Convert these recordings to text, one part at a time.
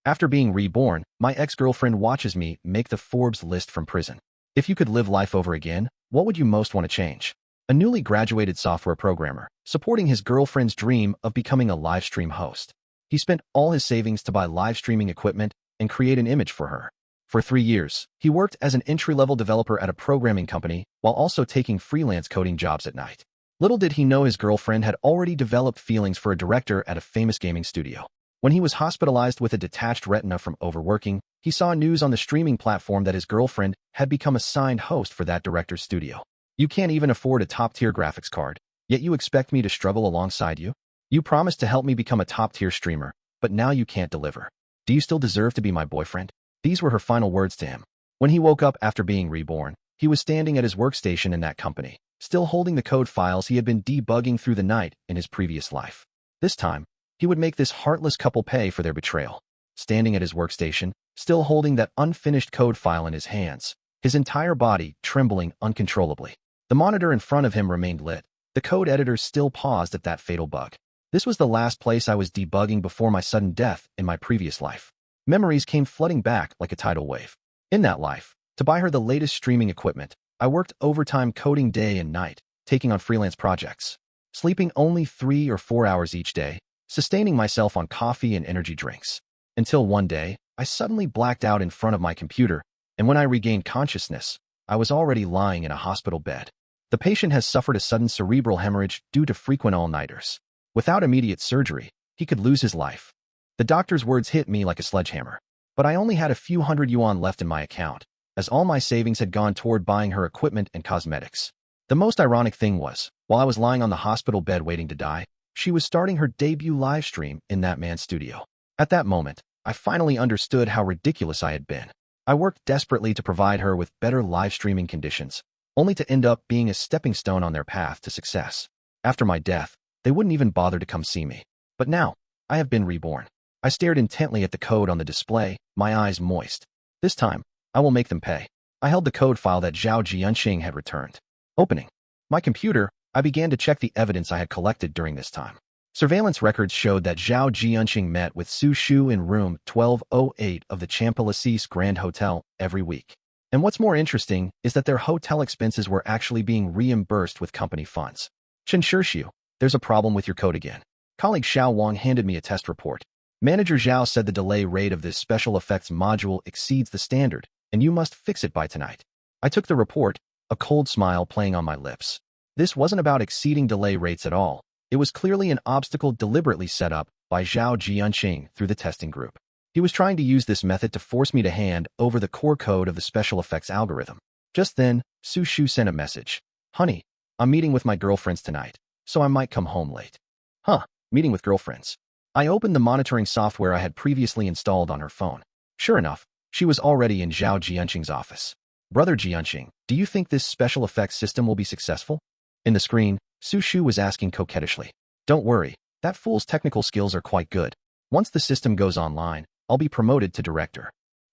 After being reborn, my ex-girlfriend watches me make the Forbes list from prison. If you could live life over again, what would you most want to change? A newly graduated software programmer, supporting his girlfriend's dream of becoming a live stream host. He spent all his savings to buy live streaming equipment and create an image for her. For 3 years, he worked as an entry-level developer at a programming company while also taking freelance coding jobs at night. Little did he know his girlfriend had already developed feelings for a director at a famous gaming studio. When he was hospitalized with a detached retina from overworking, he saw news on the streaming platform that his girlfriend had become a signed host for that director's studio. You can't even afford a top-tier graphics card, yet you expect me to struggle alongside you? You promised to help me become a top-tier streamer, but now you can't deliver. Do you still deserve to be my boyfriend? These were her final words to him. When he woke up after being reborn, he was standing at his workstation in that company, still holding the code files he had been debugging through the night in his previous life. This time, he would make this heartless couple pay for their betrayal. Standing at his workstation, still holding that unfinished code file in his hands, his entire body trembling uncontrollably. The monitor in front of him remained lit. The code editor still paused at that fatal bug. This was the last place I was debugging before my sudden death in my previous life. Memories came flooding back like a tidal wave. In that life, to buy her the latest streaming equipment, I worked overtime coding day and night, taking on freelance projects, sleeping only 3 or 4 hours each day, sustaining myself on coffee and energy drinks. Until one day, I suddenly blacked out in front of my computer, and when I regained consciousness, I was already lying in a hospital bed. The patient has suffered a sudden cerebral hemorrhage due to frequent all-nighters. Without immediate surgery, he could lose his life. The doctor's words hit me like a sledgehammer. But I only had a few hundred yuan left in my account, as all my savings had gone toward buying her equipment and cosmetics. The most ironic thing was, while I was lying on the hospital bed waiting to die, she was starting her debut live stream in that man's studio. At that moment, I finally understood how ridiculous I had been. I worked desperately to provide her with better live streaming conditions, only to end up being a stepping stone on their path to success. After my death, they wouldn't even bother to come see me. But now, I have been reborn. I stared intently at the code on the display, my eyes moist. This time, I will make them pay. I held the code file that Zhao Jianxing had returned. Opening my computer, I began to check the evidence I had collected during this time. Surveillance records showed that Zhao Jianxing met with Su Shu in room 1208 of the Champs-Élysées Grand Hotel every week. And what's more interesting is that their hotel expenses were actually being reimbursed with company funds. Chen Shu, there's a problem with your code again. Colleague Xiao Wang handed me a test report. Manager Zhao said the delay rate of this special effects module exceeds the standard, and you must fix it by tonight. I took the report, a cold smile playing on my lips. This wasn't about exceeding delay rates at all. It was clearly an obstacle deliberately set up by Zhao Jianxing through the testing group. He was trying to use this method to force me to hand over the core code of the special effects algorithm. Just then, Su Shu sent a message. Honey, I'm meeting with my girlfriends tonight, so I might come home late. Huh, meeting with girlfriends. I opened the monitoring software I had previously installed on her phone. Sure enough, she was already in Zhao Jianxing's office. Brother Jianxing, do you think this special effects system will be successful? In the screen, Su Shu was asking coquettishly. Don't worry, that fool's technical skills are quite good. Once the system goes online, I'll be promoted to director.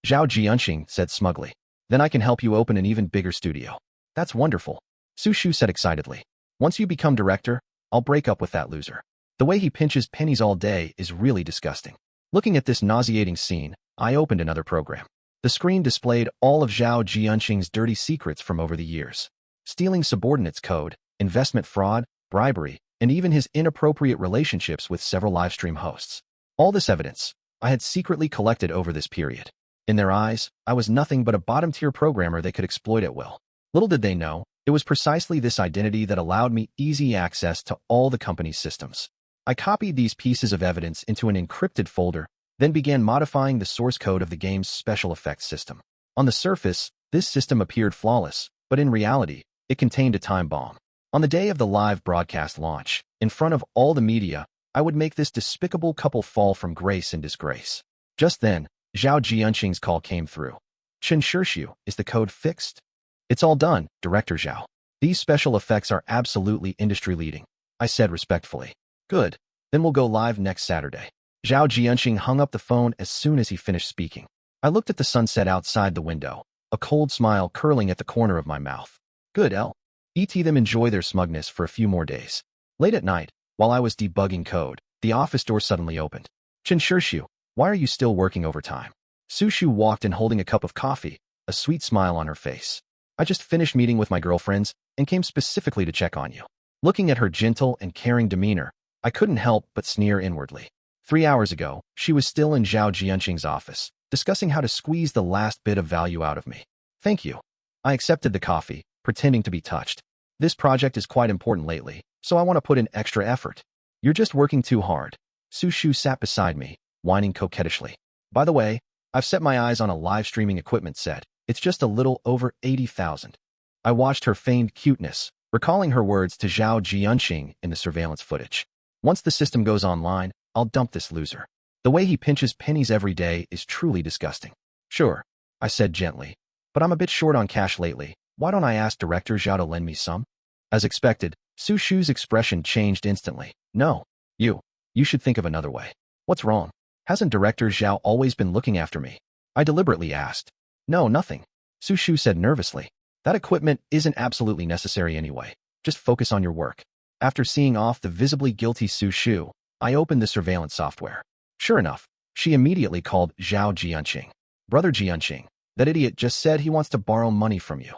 Zhao Jianxing said smugly. Then I can help you open an even bigger studio. That's wonderful, Su Shu said excitedly. Once you become director, I'll break up with that loser. The way he pinches pennies all day is really disgusting. Looking at this nauseating scene, I opened another program. The screen displayed all of Zhao Jianxing's dirty secrets from over the years. Stealing subordinates code, investment fraud, bribery, and even his inappropriate relationships with several livestream hosts. All this evidence, I had secretly collected over this period. In their eyes, I was nothing but a bottom-tier programmer they could exploit at will. Little did they know, it was precisely this identity that allowed me easy access to all the company's systems. I copied these pieces of evidence into an encrypted folder, then began modifying the source code of the game's special effects system. On the surface, this system appeared flawless, but in reality, it contained a time bomb. On the day of the live broadcast launch, in front of all the media, I would make this despicable couple fall from grace and disgrace. Just then, Zhao Jianxing's call came through. Chen Shu, is the code fixed? It's all done, Director Zhao. These special effects are absolutely industry-leading, I said respectfully. Good, then we'll go live next Saturday. Zhao Jianxing hung up the phone as soon as he finished speaking. I looked at the sunset outside the window, a cold smile curling at the corner of my mouth. Good, let them enjoy their smugness for a few more days. Late at night, while I was debugging code, the office door suddenly opened. Chen Shu, Why are you still working overtime? Su Shu walked in holding a cup of coffee, a sweet smile on her face. I just finished meeting with my girlfriends and came specifically to check on you. Looking at her gentle and caring demeanor, I couldn't help but sneer inwardly. 3 hours ago, she was still in Zhao Jianqing's office, discussing how to squeeze the last bit of value out of me. Thank you. I accepted the coffee, pretending to be touched. This project is quite important lately, so I want to put in extra effort. You're just working too hard. Su Shu sat beside me, whining coquettishly. By the way, I've set my eyes on a live streaming equipment set. It's just a little over 80,000. I watched her feigned cuteness, recalling her words to Zhao Jianqing in the surveillance footage. Once the system goes online, I'll dump this loser. The way he pinches pennies every day is truly disgusting. Sure, I said gently, but I'm a bit short on cash lately. Why don't I ask Director Zhao to lend me some? As expected, Su Shu's expression changed instantly. No, you should think of another way. What's wrong? Hasn't Director Zhao always been looking after me? I deliberately asked. No, nothing. Su Shu said nervously. That equipment isn't absolutely necessary anyway. Just focus on your work. After seeing off the visibly guilty Su Shu, I opened the surveillance software. Sure enough, she immediately called Zhao Jianqing. Brother Jianqing, that idiot just said he wants to borrow money from you.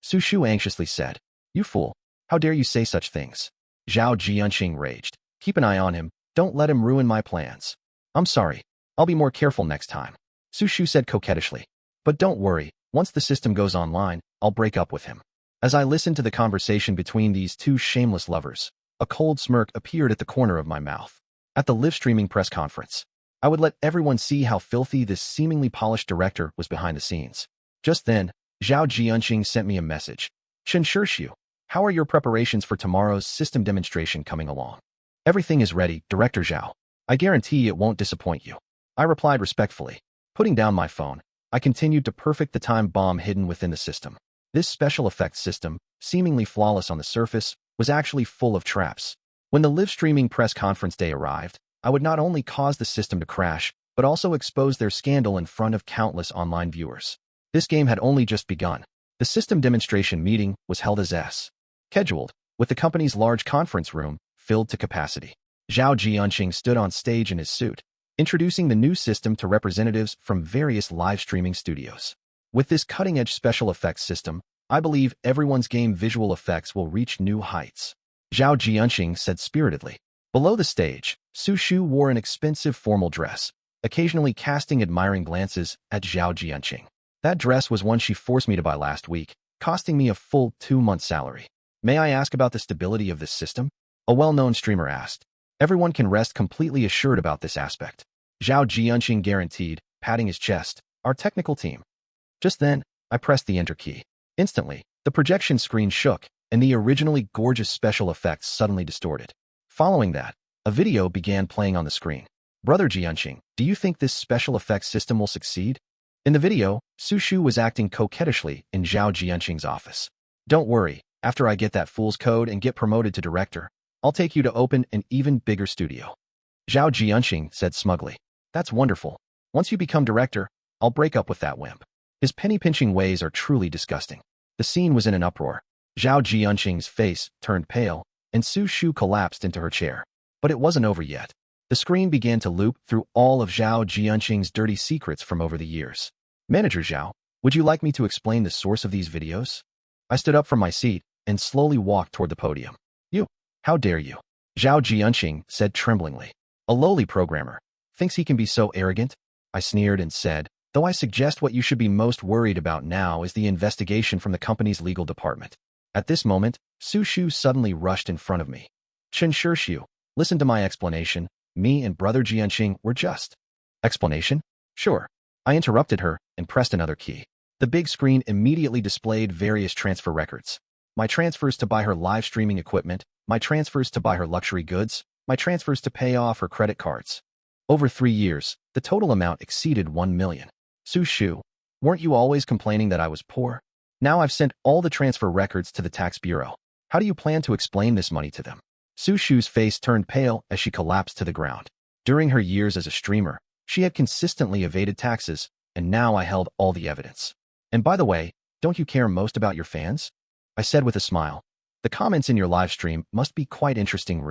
Su Shu anxiously said. You fool. How dare you say such things? Zhao Jianqing raged. Keep an eye on him. Don't let him ruin my plans. I'm sorry. I'll be more careful next time. Su Shu said coquettishly. But don't worry. Once the system goes online, I'll break up with him. As I listened to the conversation between these two shameless lovers, a cold smirk appeared at the corner of my mouth. At the live streaming press conference, I would let everyone see how filthy this seemingly polished director was behind the scenes. Just then, Zhao Jianqing sent me a message. Chen Shirshu, how are your preparations for tomorrow's system demonstration coming along? Everything is ready, Director Zhao. I guarantee it won't disappoint you. I replied respectfully. Putting down my phone, I continued to perfect the time bomb hidden within the system. This special effects system, seemingly flawless on the surface, was actually full of traps. When the live streaming press conference day arrived, I would not only cause the system to crash, but also expose their scandal in front of countless online viewers. This game had only just begun. The system demonstration meeting was held as scheduled, with the company's large conference room filled to capacity. Zhao Jianqing stood on stage in his suit, introducing the new system to representatives from various live streaming studios. With this cutting-edge special effects system, I believe everyone's game visual effects will reach new heights. Zhao Jianqing said spiritedly. Below the stage, Su Shu wore an expensive formal dress, occasionally casting admiring glances at Zhao Jianqing. That dress was one she forced me to buy last week, costing me a full 2-month salary. May I ask about the stability of this system? A well-known streamer asked. Everyone can rest completely assured about this aspect. Zhao Jianqing guaranteed, patting his chest. Our technical team. Just then, I pressed the enter key. Instantly, the projection screen shook, and the originally gorgeous special effects suddenly distorted. Following that, a video began playing on the screen. Brother Jianqing, do you think this special effects system will succeed? In the video, Su Shu was acting coquettishly in Zhao Jianqing's office. Don't worry, after I get that fool's code and get promoted to director, I'll take you to open an even bigger studio. Zhao Jianqing said smugly. That's wonderful. Once you become director, I'll break up with that wimp. His penny-pinching ways are truly disgusting. The scene was in an uproar. Zhao Jianqing's face turned pale, and Su Shu collapsed into her chair. But it wasn't over yet. The screen began to loop through all of Zhao Jianqing's dirty secrets from over the years. Manager Zhao, would you like me to explain the source of these videos? I stood up from my seat and slowly walked toward the podium. You, how dare you? Zhao Jianqing said tremblingly. A lowly programmer thinks he can be so arrogant? I sneered and said, though I suggest what you should be most worried about now is the investigation from the company's legal department. At this moment, Su Shu suddenly rushed in front of me. Chen Shirshu, listen to my explanation. Me and Brother Jianqing were just. Explanation? Sure. I interrupted her and pressed another key. The big screen immediately displayed various transfer records. My transfers to buy her live streaming equipment, my transfers to buy her luxury goods, my transfers to pay off her credit cards. Over 3 years, the total amount exceeded 1 million. Su Shu, weren't you always complaining that I was poor? Now I've sent all the transfer records to the tax bureau. How do you plan to explain this money to them? Su Shu's face turned pale as she collapsed to the ground. During her years as a streamer, she had consistently evaded taxes, and now I held all the evidence. And by the way, don't you care most about your fans? I said with a smile. The comments in your live stream must be quite interesting.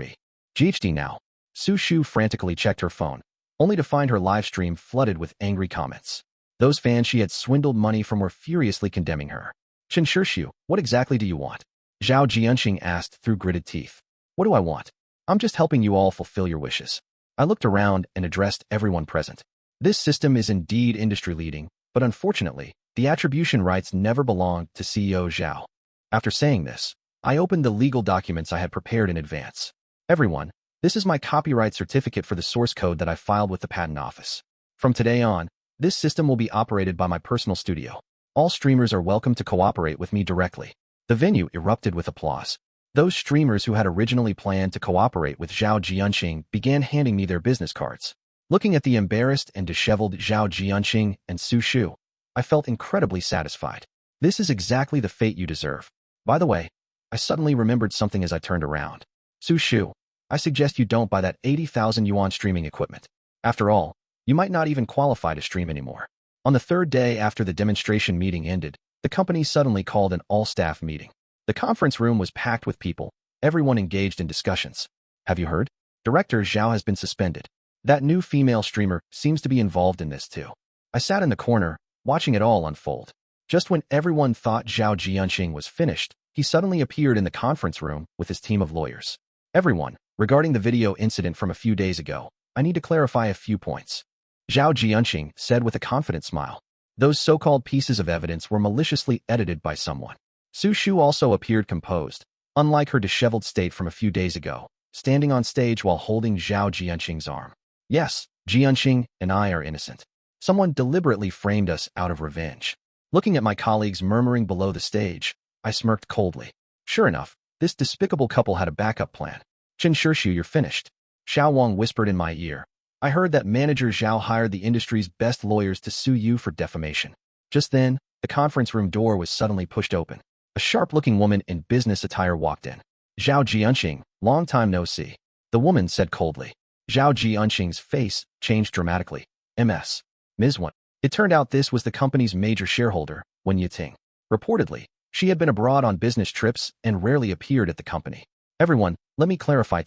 GHD now. Su Shu frantically checked her phone. only to find her live stream flooded with angry comments. Those fans she had swindled money from were furiously condemning her. Chen Shirshu, what exactly do you want? Zhao Jianqing asked through gritted teeth. What do I want? I'm just helping you all fulfill your wishes. I looked around and addressed everyone present. This system is indeed industry-leading, but unfortunately, the attribution rights never belonged to CEO Zhao. After saying this, I opened the legal documents I had prepared in advance. Everyone, this is my copyright certificate for the source code that I filed with the patent office. From today on, this system will be operated by my personal studio. All streamers are welcome to cooperate with me directly. The venue erupted with applause. Those streamers who had originally planned to cooperate with Zhao Jianqing began handing me their business cards. Looking at the embarrassed and disheveled Zhao Jianqing and Su Shu, I felt incredibly satisfied. This is exactly the fate you deserve. By the way, I suddenly remembered something as I turned around. Su Shu, I suggest you don't buy that 80,000 yuan streaming equipment. After all, you might not even qualify to stream anymore. On the third day after the demonstration meeting ended, the company suddenly called an all-staff meeting. The conference room was packed with people, everyone engaged in discussions. Have you heard? Director Zhao has been suspended. That new female streamer seems to be involved in this too. I sat in the corner, watching it all unfold. Just when everyone thought Zhao Jianqing was finished, he suddenly appeared in the conference room with his team of lawyers. Everyone, regarding the video incident from a few days ago, I need to clarify a few points. Zhao Jianqing said with a confident smile. Those so-called pieces of evidence were maliciously edited by someone. Su Shu also appeared composed, unlike her disheveled state from a few days ago, standing on stage while holding Zhao Jianqing's arm. Yes, Jianqing and I are innocent. Someone deliberately framed us out of revenge. Looking at my colleagues murmuring below the stage, I smirked coldly. Sure enough, this despicable couple had a backup plan. Chen Shirshu, you're finished. Xiao Wang whispered in my ear. I heard that manager Zhao hired the industry's best lawyers to sue you for defamation. Just then, the conference room door was suddenly pushed open. A sharp-looking woman in business attire walked in. Zhao Jianqing, long time no see. The woman said coldly. Zhao Jianqing's face changed dramatically. Ms. Wen. It turned out this was the company's major shareholder, Wen Yiting. Reportedly, she had been abroad on business trips and rarely appeared at the company. Everyone, let me clarify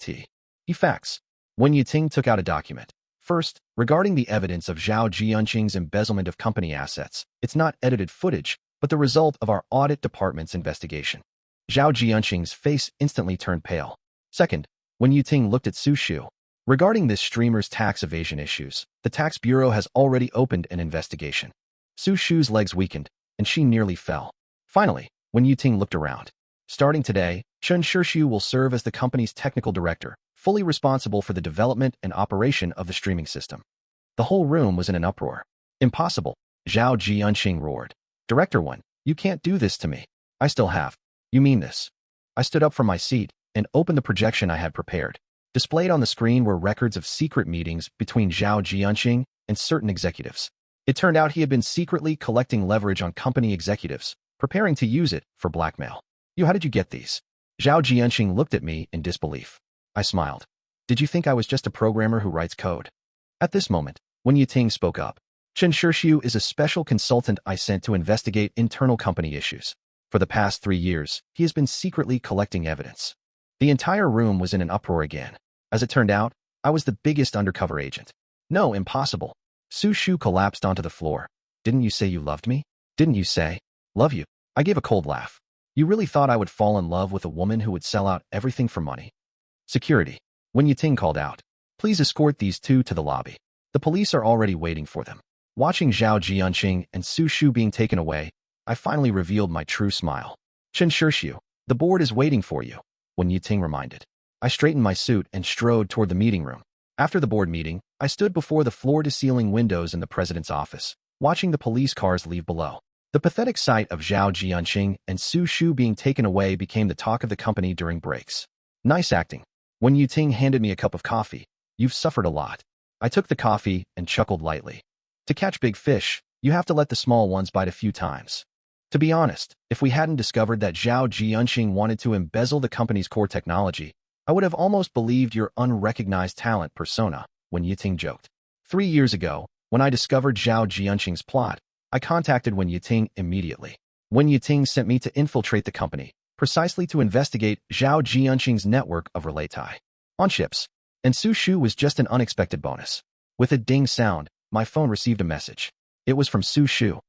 facts. Wen Yiting took out a document. First, regarding the evidence of Zhao Jianqing's embezzlement of company assets, it's not edited footage, but the result of our audit department's investigation. Zhao Jianqing's face instantly turned pale. Second, Wen Yiting looked at Su Shu. Regarding this streamer's tax evasion issues, the tax bureau has already opened an investigation. Su Shu's legs weakened, and she nearly fell. Finally, Wen Yiting looked around. Starting today, Chen Shirshu will serve as the company's technical director, fully responsible for the development and operation of the streaming system. The whole room was in an uproar. Impossible, Zhao Jianqing roared. Director Wen, you can't do this to me. I still have. You mean this? I stood up from my seat and opened the projection I had prepared. Displayed on the screen were records of secret meetings between Zhao Jianqing and certain executives. It turned out he had been secretly collecting leverage on company executives, preparing to use it for blackmail. How did you get these? Zhao Jianqing looked at me in disbelief. I smiled. Did you think I was just a programmer who writes code? At this moment, Wen Yiting spoke up. Chen Shirshu is a special consultant I sent to investigate internal company issues. For the past 3 years, he has been secretly collecting evidence. The entire room was in an uproar again. As it turned out, I was the biggest undercover agent. No, impossible. Su Shu collapsed onto the floor. Didn't you say you loved me? Didn't you say, love you? I gave a cold laugh. You really thought I would fall in love with a woman who would sell out everything for money? Security. Wen Yiting called out. Please escort these two to the lobby. The police are already waiting for them. Watching Zhao Jianqing and Su Shu being taken away, I finally revealed my true smile. Chen Shirshu, the board is waiting for you, Wen Yiting reminded. I straightened my suit and strode toward the meeting room. After the board meeting, I stood before the floor-to-ceiling windows in the president's office, watching the police cars leave below. The pathetic sight of Zhao Jianqing and Su Shu being taken away became the talk of the company during breaks. Nice acting. Wen Yiting handed me a cup of coffee. You've suffered a lot. I took the coffee and chuckled lightly. To catch big fish, you have to let the small ones bite a few times. To be honest, if we hadn't discovered that Zhao Jianqing wanted to embezzle the company's core technology, I would have almost believed your unrecognized talent persona, Wen Yiting joked. 3 years ago, when I discovered Zhao Jianqing's plot, I contacted Wen Yiting immediately. Wen Yiting sent me to infiltrate the company, precisely to investigate Zhao Jianqing's network of relay on chips. And Su Shu was just an unexpected bonus. With a ding sound, my phone received a message. It was from Su Shu.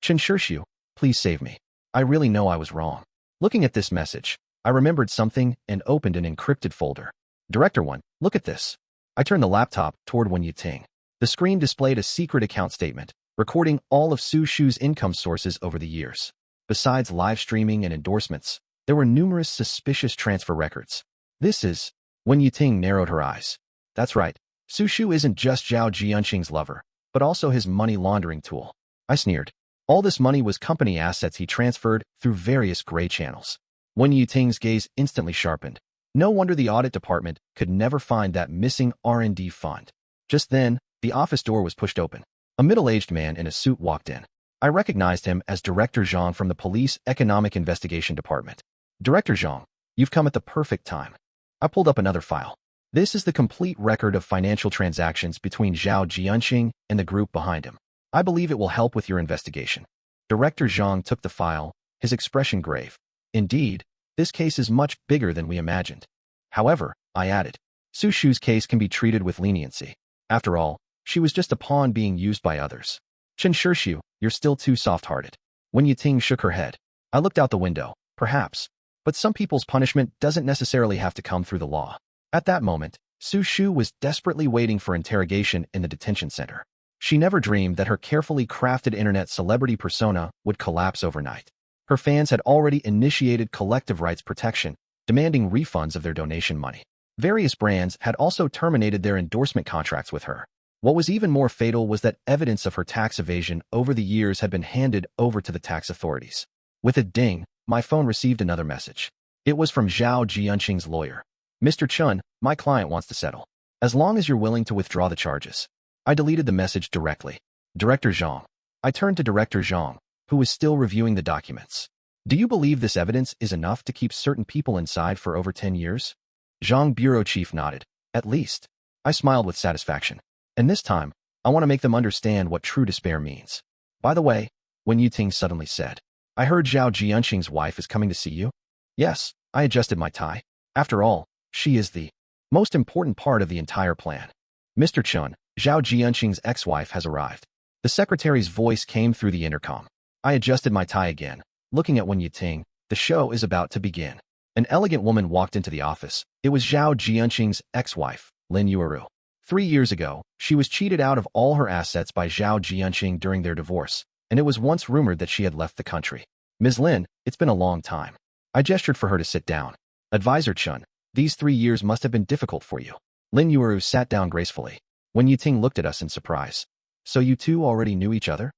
Chen Shirshu, please save me. I really know I was wrong. Looking at this message, I remembered something and opened an encrypted folder. Director 1, look at this. I turned the laptop toward Wen Yiting. The screen displayed a secret account statement, recording all of Su Shu's income sources over the years. Besides live streaming and endorsements, there were numerous suspicious transfer records. This is... Wen Yiting narrowed her eyes. That's right. Su Shu isn't just Zhao Jianqing's lover, but also his money laundering tool. I sneered. All this money was company assets he transferred through various gray channels. Wen Yiting's gaze instantly sharpened. No wonder the audit department could never find that missing R&D fund. Just then, the office door was pushed open. A middle-aged man in a suit walked in. I recognized him as Director Zhang from the Police Economic Investigation Department. Director Zhang, you've come at the perfect time. I pulled up another file. This is the complete record of financial transactions between Zhao Jianqing and the group behind him. I believe it will help with your investigation. Director Zhang took the file, his expression grave. Indeed, this case is much bigger than we imagined. However, I added, Su Shu's case can be treated with leniency. After all, she was just a pawn being used by others. Chen Shirshu, you're still too soft-hearted. Wen Yiting shook her head. I looked out the window. Perhaps. But some people's punishment doesn't necessarily have to come through the law. At that moment, Su Shu was desperately waiting for interrogation in the detention center. She never dreamed that her carefully crafted internet celebrity persona would collapse overnight. Her fans had already initiated collective rights protection, demanding refunds of their donation money. Various brands had also terminated their endorsement contracts with her. What was even more fatal was that evidence of her tax evasion over the years had been handed over to the tax authorities. With a ding, my phone received another message. It was from Zhao Jianqing's lawyer. Mr. Chun, my client wants to settle. As long as you're willing to withdraw the charges. I deleted the message directly. Director Zhang. I turned to Director Zhang, who was still reviewing the documents. Do you believe this evidence is enough to keep certain people inside for over 10 years? Zhang bureau chief nodded. At least. I smiled with satisfaction. And this time, I want to make them understand what true despair means. By the way, Wen Yiting suddenly said, I heard Zhao Jianqing's wife is coming to see you. Yes, I adjusted my tie. After all, she is the most important part of the entire plan. Mr. Chun, Zhao Jianqing's ex-wife has arrived. The secretary's voice came through the intercom. I adjusted my tie again. Looking at Wen Yiting, the show is about to begin. An elegant woman walked into the office. It was Zhao Jianqing's ex-wife, Lin Yueru. 3 years ago, she was cheated out of all her assets by Zhao Jianqing during their divorce, and it was once rumored that she had left the country. Ms. Lin, it's been a long time. I gestured for her to sit down. Advisor Chun, these 3 years must have been difficult for you. Lin Yueru sat down gracefully. Wen Yiting looked at us in surprise. So you two already knew each other?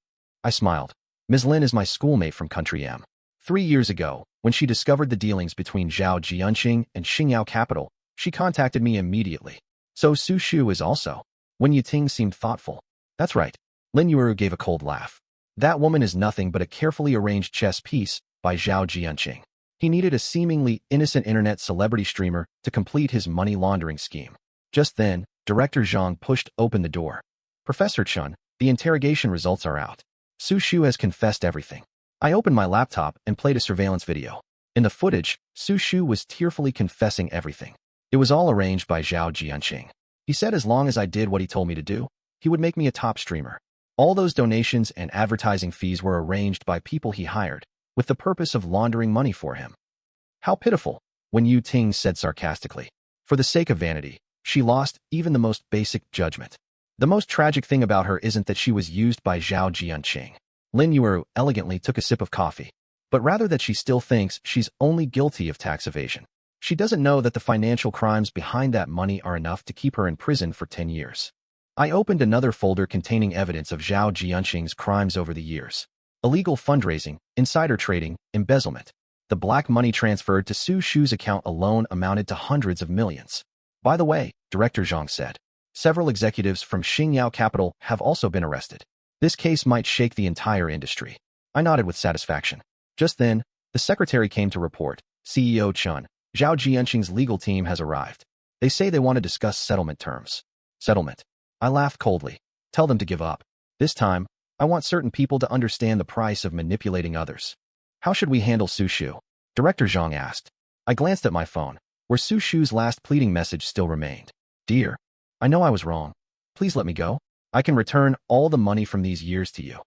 I smiled. Ms. Lin is my schoolmate from Country M. 3 years ago, when she discovered the dealings between Zhao Jianqing and Xingyao Capital, she contacted me immediately. So Su Shu is also. Wen Yiting seemed thoughtful. That's right. Lin Yueru gave a cold laugh. That woman is nothing but a carefully arranged chess piece by Zhao Jianqing. He needed a seemingly innocent internet celebrity streamer to complete his money laundering scheme. Just then, Director Zhang pushed open the door. Professor Chun, the interrogation results are out. Su Shu has confessed everything. I opened my laptop and played a surveillance video. In the footage, Su Shu was tearfully confessing everything. It was all arranged by Zhao Jianqing. He said as long as I did what he told me to do, he would make me a top streamer. All those donations and advertising fees were arranged by people he hired, with the purpose of laundering money for him. How pitiful, Wen Yiting said sarcastically. For the sake of vanity, she lost even the most basic judgment. The most tragic thing about her isn't that she was used by Zhao Jianqing. Lin Yueru elegantly took a sip of coffee, but rather that she still thinks she's only guilty of tax evasion. She doesn't know that the financial crimes behind that money are enough to keep her in prison for 10 years. I opened another folder containing evidence of Zhao Jianqing's crimes over the years. Illegal fundraising, insider trading, embezzlement. The black money transferred to Su Shu's account alone amounted to hundreds of millions. By the way, Director Zhang said, several executives from Xingyao Capital have also been arrested. This case might shake the entire industry. I nodded with satisfaction. Just then, the secretary came to report, CEO Chun, Zhao Jianqing's legal team has arrived. They say they want to discuss settlement terms. Settlement. I laughed coldly. Tell them to give up. This time, I want certain people to understand the price of manipulating others. How should we handle Su Shu? Director Zhang asked. I glanced at my phone, where Su Shu's last pleading message still remained. Dear, I know I was wrong. Please let me go. I can return all the money from these years to you.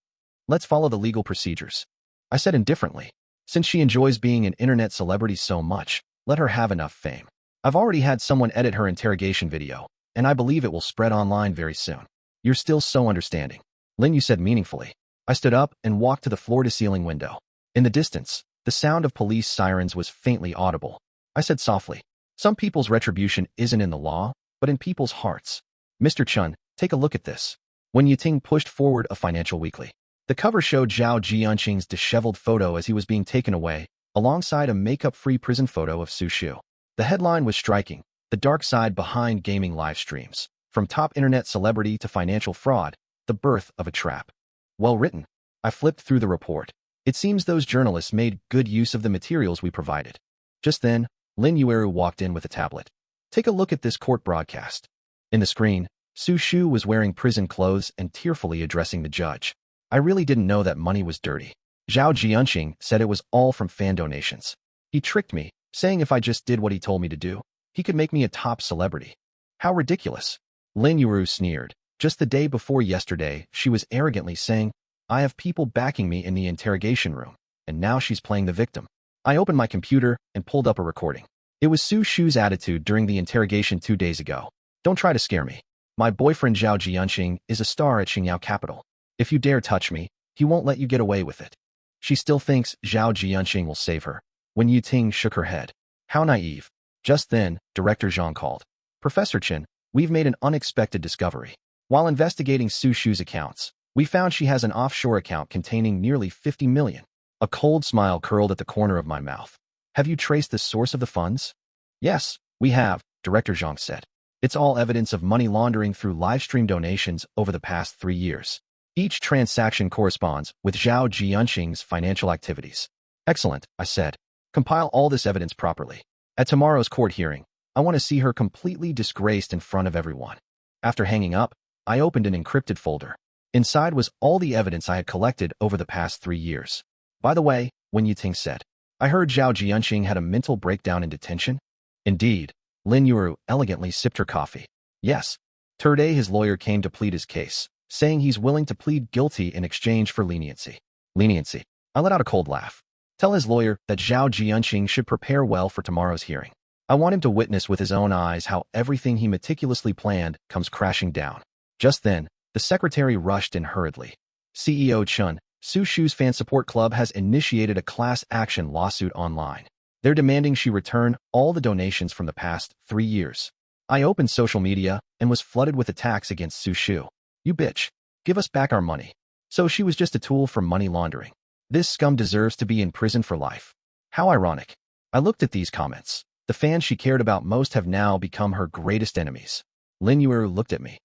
Let's follow the legal procedures. I said indifferently. Since she enjoys being an internet celebrity so much, let her have enough fame. I've already had someone edit her interrogation video, and I believe it will spread online very soon. You're still so understanding. Lin Yu said meaningfully. I stood up and walked to the floor-to-ceiling window. In the distance, the sound of police sirens was faintly audible. I said softly, some people's retribution isn't in the law, but in people's hearts. Mr. Chun, take a look at this. When Yiting pushed forward a financial weekly. The cover showed Zhao Jianqing's disheveled photo as he was being taken away, alongside a makeup-free prison photo of Su Shu. The headline was striking, the dark side behind gaming live streams. From top internet celebrity to financial fraud, the birth of a trap. Well written. I flipped through the report. It seems those journalists made good use of the materials we provided. Just then, Lin Yueru walked in with a tablet. Take a look at this court broadcast. In the screen, Su Shu was wearing prison clothes and tearfully addressing the judge. I really didn't know that money was dirty. Zhao Jianqing said it was all from fan donations. He tricked me, saying if I just did what he told me to do, he could make me a top celebrity. How ridiculous. Lin Yueru sneered. Just the day before yesterday, she was arrogantly saying, I have people backing me in the interrogation room, and now she's playing the victim. I opened my computer and pulled up a recording. It was Su Shu's attitude during the interrogation 2 days ago. Don't try to scare me. My boyfriend Zhao Jianqing is a star at Xingyao Capital. If you dare touch me, he won't let you get away with it. She still thinks Zhao Jianqing will save her. When Yiting shook her head. How naive. Just then, Director Zhang called. Professor Chen, we've made an unexpected discovery. While investigating Su Shu's accounts, we found she has an offshore account containing nearly 50 million. A cold smile curled at the corner of my mouth. Have you traced the source of the funds? Yes, we have, Director Zhang said. It's all evidence of money laundering through livestream donations over the past 3 years. Each transaction corresponds with Zhao Jianqing's financial activities. Excellent, I said. Compile all this evidence properly. At tomorrow's court hearing, I want to see her completely disgraced in front of everyone. After hanging up, I opened an encrypted folder. Inside was all the evidence I had collected over the past 3 years. By the way, Wen Yiting said, I heard Zhao Jianqing had a mental breakdown in detention. Indeed, Lin Yueru elegantly sipped her coffee. Yes. Today his lawyer came to plead his case, saying he's willing to plead guilty in exchange for leniency. Leniency. I let out a cold laugh. Tell his lawyer that Zhao Jianqing should prepare well for tomorrow's hearing. I want him to witness with his own eyes how everything he meticulously planned comes crashing down. Just then, the secretary rushed in hurriedly. CEO Chun, Su Shu's fan support club has initiated a class action lawsuit online. They're demanding she return all the donations from the past 3 years. I opened social media and was flooded with attacks against Su Shu. You bitch. Give us back our money. So she was just a tool for money laundering. This scum deserves to be in prison for life. How ironic. I looked at these comments. The fans she cared about most have now become her greatest enemies. Lin Yueru looked at me.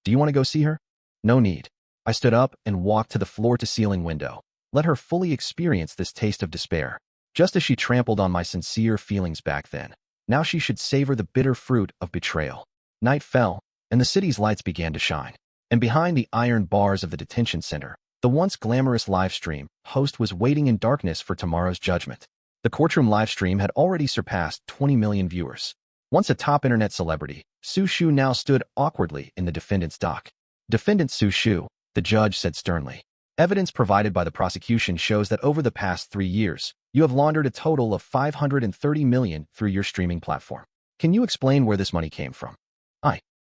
Do you want to go see her? No need. I stood up and walked to the floor-to-ceiling window. Let her fully experience this taste of despair. Just as she trampled on my sincere feelings back then, now she should savor the bitter fruit of betrayal. Night fell, and the city's lights began to shine. And behind the iron bars of the detention center, the once glamorous livestream host was waiting in darkness for tomorrow's judgment. The courtroom livestream had already surpassed 20 million viewers. Once a top internet celebrity, Su Shu now stood awkwardly in the defendant's dock. Defendant Su Shu, the judge said sternly. Evidence provided by the prosecution shows that over the past 3 years, you have laundered a total of 530 million through your streaming platform. Can you explain where this money came from?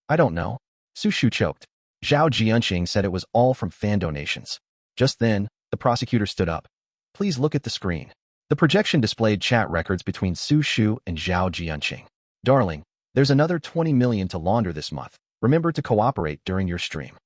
I don't know. Su Shu choked. Zhao Jianqing said it was all from fan donations. Just then, the prosecutor stood up. Please look at the screen. The projection displayed chat records between Su Shu and Zhao Jianqing. Darling, there's another 20 million to launder this month. Remember to cooperate during your stream.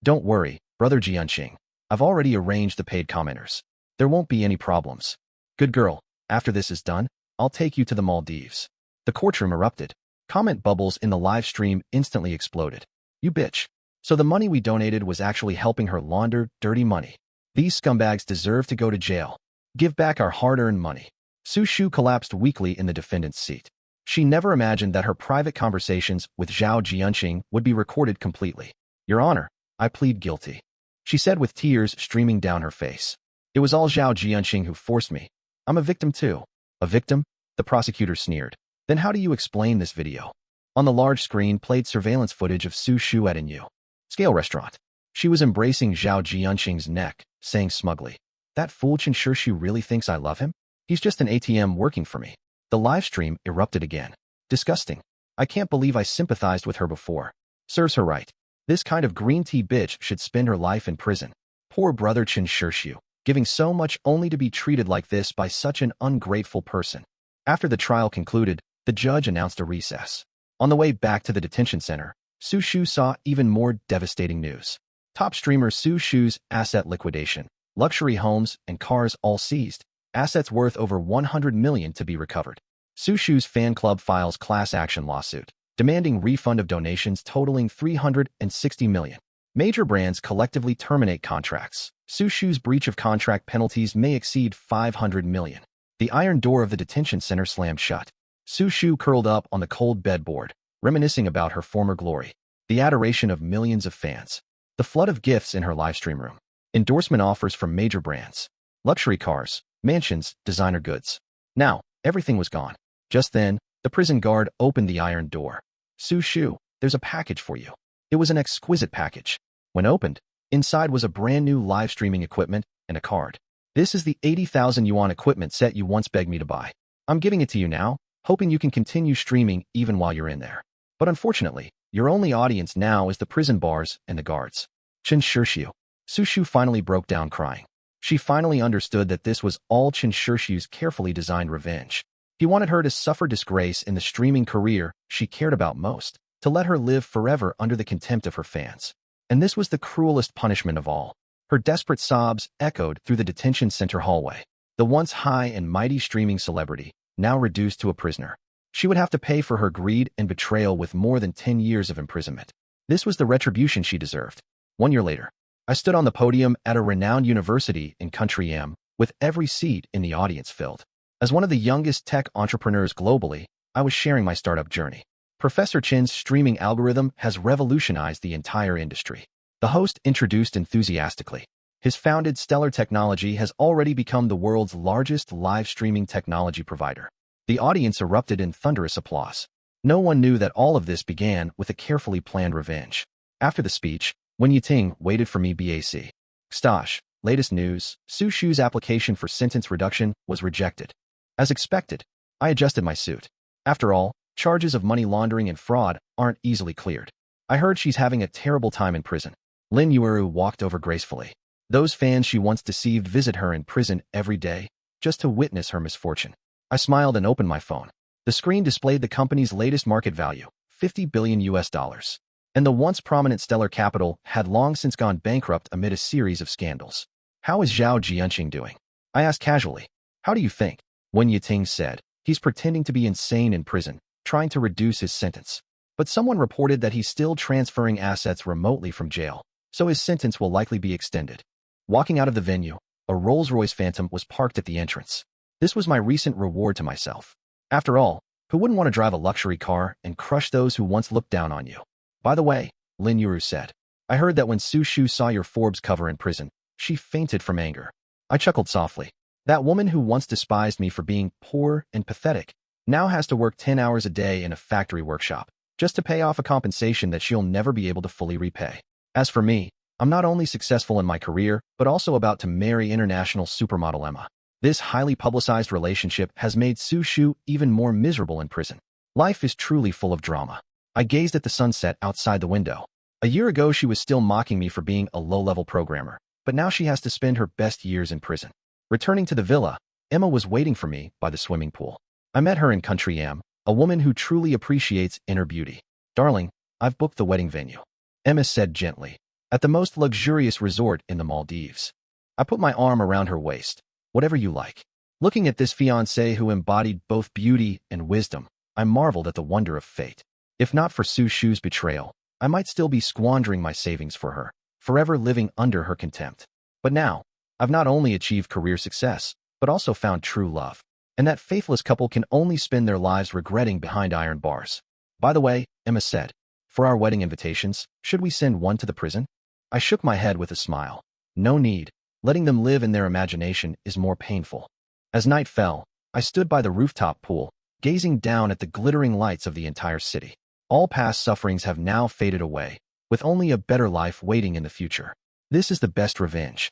Don't worry, brother Jianqing. I've already arranged the paid commenters. There won't be any problems. Good girl. After this is done, I'll take you to the Maldives. The courtroom erupted. Comment bubbles in the live stream instantly exploded. You bitch. So the money we donated was actually helping her launder dirty money. These scumbags deserve to go to jail. Give back our hard-earned money. Su Shu collapsed weakly in the defendant's seat. She never imagined that her private conversations with Zhao Jianqing would be recorded completely. Your Honor, I plead guilty. She said with tears streaming down her face. It was all Zhao Jianqing who forced me. I'm a victim too. A victim? The prosecutor sneered. Then how do you explain this video? On the large screen played surveillance footage of Su Shu at Inyu. Scale restaurant. She was embracing Zhao Jianqing's neck, saying smugly, "That fool Chen Shirshu really thinks I love him? He's just an ATM working for me." The live stream erupted again. Disgusting. I can't believe I sympathized with her before. Serves her right. This kind of green tea bitch should spend her life in prison. Poor brother Chen Shirshu, giving so much only to be treated like this by such an ungrateful person. After the trial concluded, the judge announced a recess. On the way back to the detention center, Su Shu saw even more devastating news. Top streamer Su Shu's asset liquidation, luxury homes and cars all seized, assets worth over 100 million to be recovered. Su Shu's fan club files class action lawsuit, demanding refund of donations totaling 360 million. Major brands collectively terminate contracts. Su Shu's breach of contract penalties may exceed 500 million. The iron door of the detention center slammed shut. Su Shu curled up on the cold bedboard, reminiscing about her former glory, the adoration of millions of fans, the flood of gifts in her livestream room, endorsement offers from major brands, luxury cars, mansions, designer goods. Now, everything was gone. Just then, the prison guard opened the iron door. "Su Shu, there's a package for you." It was an exquisite package. When opened, inside was a brand new live streaming equipment and a card. "This is the 80,000 yuan equipment set you once begged me to buy. I'm giving it to you now, hoping you can continue streaming even while you're in there. But unfortunately, your only audience now is the prison bars and the guards." Chen Shirshu. Su Shu finally broke down crying. She finally understood that this was all Chen Shirshu's carefully designed revenge. He wanted her to suffer disgrace in the streaming career she cared about most, to let her live forever under the contempt of her fans. And this was the cruelest punishment of all. Her desperate sobs echoed through the detention center hallway. The once high and mighty streaming celebrity, now reduced to a prisoner. She would have to pay for her greed and betrayal with more than 10 years of imprisonment. This was the retribution she deserved. 1 year later, I stood on the podium at a renowned university in Country M, with every seat in the audience filled. As one of the youngest tech entrepreneurs globally, I was sharing my startup journey. Professor Chen's streaming algorithm has revolutionized the entire industry. The host introduced enthusiastically. His founded Stellar Technology has already become the world's largest live streaming technology provider. The audience erupted in thunderous applause. No one knew that all of this began with a carefully planned revenge. After the speech, Wen Yiting waited for me BAC. "Stash, latest news, Su Shu's application for sentence reduction was rejected." As expected, I adjusted my suit. After all, charges of money laundering and fraud aren't easily cleared. I heard she's having a terrible time in prison. Lin Yuru walked over gracefully. Those fans she once deceived visit her in prison every day, just to witness her misfortune. I smiled and opened my phone. The screen displayed the company's latest market value, 50 billion US dollars. And the once prominent Stellar Capital had long since gone bankrupt amid a series of scandals. "How is Zhao Jianqing doing?" I asked casually. "How do you think?" Wen Yiting said. "He's pretending to be insane in prison, trying to reduce his sentence. But someone reported that he's still transferring assets remotely from jail, so his sentence will likely be extended." Walking out of the venue, a Rolls-Royce Phantom was parked at the entrance. This was my recent reward to myself. After all, who wouldn't want to drive a luxury car and crush those who once looked down on you? "By the way," Lin Yuru said, "I heard that when Su Shu saw your Forbes cover in prison, she fainted from anger." I chuckled softly. That woman who once despised me for being poor and pathetic now has to work 10 hours a day in a factory workshop just to pay off a compensation that she'll never be able to fully repay. As for me, I'm not only successful in my career, but also about to marry international supermodel Emma. This highly publicized relationship has made Su Shu even more miserable in prison. Life is truly full of drama. I gazed at the sunset outside the window. A year ago, she was still mocking me for being a low-level programmer, but now she has to spend her best years in prison. Returning to the villa, Emma was waiting for me by the swimming pool. I met her in Country M, a woman who truly appreciates inner beauty. "Darling, I've booked the wedding venue," Emma said gently, "at the most luxurious resort in the Maldives." I put my arm around her waist. "Whatever you like." Looking at this fiancé who embodied both beauty and wisdom, I marveled at the wonder of fate. If not for Su Shu's betrayal, I might still be squandering my savings for her, forever living under her contempt. But now, I've not only achieved career success, but also found true love. And that faithless couple can only spend their lives regretting behind iron bars. "By the way," Emma said, "for our wedding invitations, should we send one to the prison?" I shook my head with a smile. "No need. Letting them live in their imagination is more painful." As night fell, I stood by the rooftop pool, gazing down at the glittering lights of the entire city. All past sufferings have now faded away, with only a better life waiting in the future. This is the best revenge.